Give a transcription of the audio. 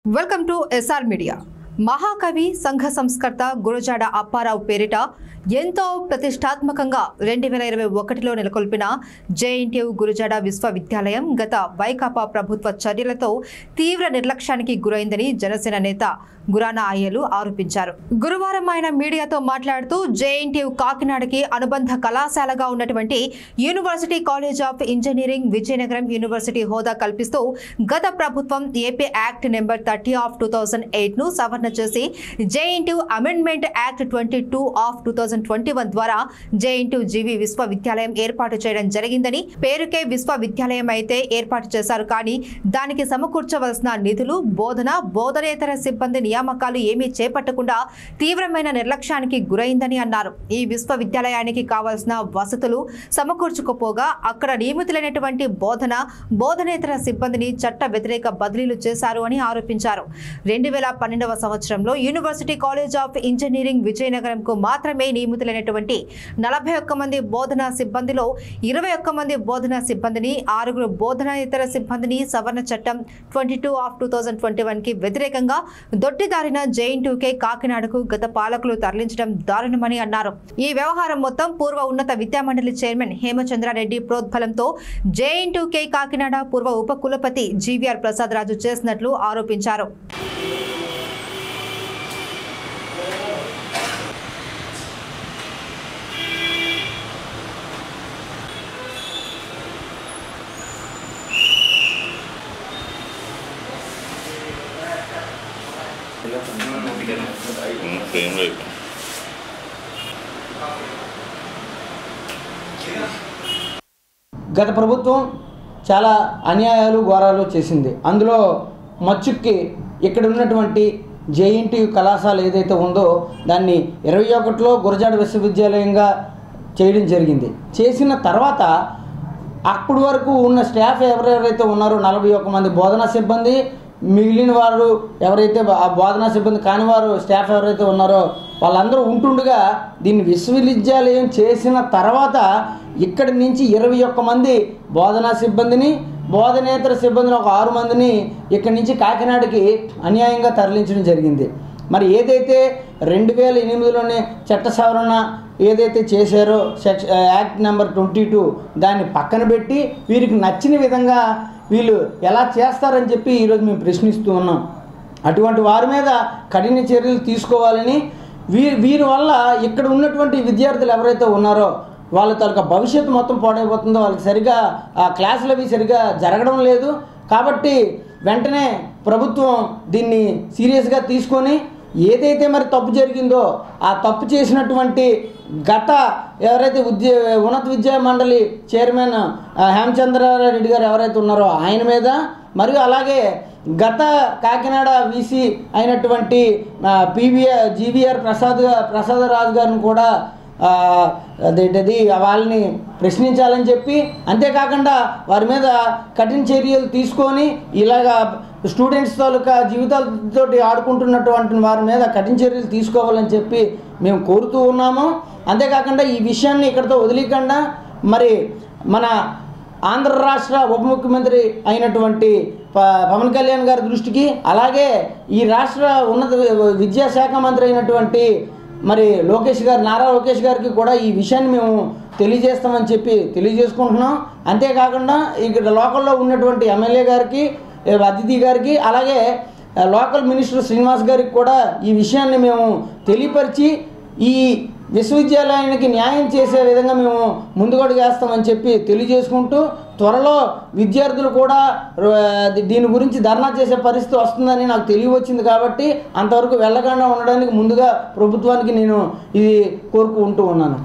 Welcome to SR media. మహాకవి సంఘ సంస్కర్త గురజాడ అప్పారావు పేరిట ఎంతో ప్రతిష్టాత్మకంగా 2021లో నెలకొల్పిన జేఎన్టీయూ గురజాడ విశ్వవిద్యాలయం గత వైకాపా ప్రభుత్వ చర్యలతో తీవ్ర నిర్లక్ష్యానికి గురైందని జనసేన నేత గురానా అయ్యలు ఆరోపించారు. గురువారం ఆయన మీడియాతో మాట్లాడుతూ జేఎన్టీయూ కాకినాడకి అనుబంధ కళాశాలగా ఉన్నటువంటి university college of engineering Vizianagaram university హోదా కల్పిస్తూ గత ప్రభుత్వం ఏపీ యాక్ట్ నెంబర్ 30 ఆఫ్ 2008ను సవరణ చేసి జేఎన్టీయూ అమెండ్మెంట్ యాక్ట్ 22 ఆఫ్ 2021 ద్వారా జేఎన్టీయూ జీవీ విశ్వవిద్యాలయం ఏర్పాటు చేయడం జరిగిందని, పేరుకే విశ్వవిద్యాలయం అయితే ఏర్పాటు చేశారు కానీ దానికి సమకూర్చవలసిన నిధులు, బోధనేతర సిబ్బంది నియామకాలు ఏమీ చేపట్టకుండా తీవ్రమైన నిర్లక్ష్యానికి గురైందని అన్నారు. ఈ విశ్వవిద్యాలయానికి కావాల్సిన వసతులు సమకూర్చుకోపోగా అక్కడ నియమితులైనటువంటి బోధనేతర సిబ్బందిని చట్ట వ్యతిరేక బదిలీలు చేశారు అని ఆరోపించారు. 2012వ సంవత్సరంలో యూనివర్సిటీ కాలేజ్ ఆఫ్ ఇంజనీరింగ్ విజయనగరంకు మాత్రమే నియమితులైనటువంటి 41 మంది బోధనా సిబ్బందిలో 21 మంది బోధనా సిబ్బందిని, 6 బోధనేతర సిబ్బందిని సవరణ చట్టం 22 ఆఫ్ 2021కి వ్యతిరేకంగా దొడ్డిదారిన జేఎన్టీయూకే కాకినాడకు గత పాలకులు తరలించడం దారుణమని అన్నారు. ఈ వ్యవహారం మొత్తం పూర్వ ఉన్నత విద్యామండలి చైర్మన్ హేమచంద్రారెడ్డి ప్రోద్బలంతో జేఎన్టీయూకే కాకినాడ పూర్వ ఉప కులపతి జీవీఆర్ ప్రసాద్ రాజు చేసినట్లు ఆరోపించారు. గత ప్రభుత్వం చాలా అన్యాయాలు ఘోరాలు చేసింది. అందులో మచ్చుక్కి ఇక్కడ ఉన్నటువంటి జేఎన్టీయూ కళాశాల ఏదైతే ఉందో దాన్ని 21లో గురజాడ విశ్వవిద్యాలయంగా చేయడం జరిగింది. చేసిన తర్వాత అప్పటి వరకు ఉన్న స్టాఫ్ ఎవరెవరైతే ఉన్నారో 41 మంది బోధనా సిబ్బంది, మిగిలిన వారు ఎవరైతే ఆ బోధనా సిబ్బంది కాని వారు స్టాఫ్ ఎవరైతే ఉన్నారో వాళ్ళందరూ ఉంటుండగా దీన్ని విశ్వవిద్యాలయం చేసిన తర్వాత ఇక్కడి నుంచి 21 మంది బోధనా సిబ్బందిని, బోధనేతర సిబ్బందిని ఒక 6 మందిని ఇక్కడి నుంచి కాకినాడకి అన్యాయంగా తరలించడం జరిగింది. మరి ఏదైతే 2008లోనే చట్ట సవరణ ఏదైతే చేశారో యాక్ట్ నెంబర్ 22 దాన్ని పక్కన పెట్టి వీరికి నచ్చిన విధంగా వీళ్ళు ఎలా చేస్తారని చెప్పి ఈరోజు మేము ప్రశ్నిస్తూ ఉన్నాం. అటువంటి వారి మీద కఠిన చర్యలు తీసుకోవాలని, వీరి వల్ల ఇక్కడ ఉన్నటువంటి విద్యార్థులు ఎవరైతే ఉన్నారో వాళ్ళ తాలూకా భవిష్యత్తు మొత్తం పాడైపోతుందో, వాళ్ళకి సరిగా ఆ క్లాసులు అవి సరిగా జరగడం లేదు. కాబట్టి వెంటనే ప్రభుత్వం దీన్ని సీరియస్గా తీసుకొని ఏదైతే మరి తప్పు జరిగిందో ఆ తప్పు చేసినటువంటి గత ఎవరైతే ఉన్నత విద్యా మండలి చైర్మన్ హేమచంద్రారెడ్డి గారు ఎవరైతే ఉన్నారో ఆయన మీద, మరియు అలాగే గత కాకినాడ వీసీ అయినటువంటి జీవీఆర్ ప్రసాద్ రాజు గారిని కూడా అదేంటది వాళ్ళని ప్రశ్నించాలని చెప్పి, అంతేకాకుండా వారి మీద కఠిన చర్యలు తీసుకొని ఇలాగా స్టూడెంట్స్ తాలూకా జీవితాలతో ఆడుకుంటున్నటువంటి వారి మీద కఠిన చర్యలు తీసుకోవాలని చెప్పి మేము కోరుతూ ఉన్నాము. అంతేకాకుండా ఈ విషయాన్ని ఇక్కడితో వదిలేకుండా మరి మన ఆంధ్ర రాష్ట్ర ఉప ముఖ్యమంత్రి అయినటువంటి పవన్ కళ్యాణ్ గారి దృష్టికి, అలాగే ఈ రాష్ట్ర ఉన్నత విద్యాశాఖ మంత్రి అయినటువంటి మరి నారా లోకేష్ గారికి కూడా ఈ విషయాన్ని మేము తెలియజేస్తామని చెప్పి తెలియజేసుకుంటున్నాం. అంతేకాకుండా ఇక్కడ లోకల్లో ఉన్నటువంటి ఎమ్మెల్యే గారికి, అతిథి గారికి, అలాగే లోకల్ మినిస్టర్ శ్రీనివాస్ గారికి కూడా ఈ విషయాన్ని మేము తెలియపరిచి ఈ విశ్వవిద్యాలయానికి న్యాయం చేసే విధంగా మేము ముందుగడుగు వేస్తామని చెప్పి తెలియజేసుకుంటూ, త్వరలో విద్యార్థులు కూడా దీని గురించి ధర్నా చేసే పరిస్థితి వస్తుందని నాకు తెలియవచ్చింది. కాబట్టి అంతవరకు వెళ్ళకుండా ఉండడానికి ముందుగా ప్రభుత్వానికి నేను ఇది కోరుకుంటూ ఉన్నాను.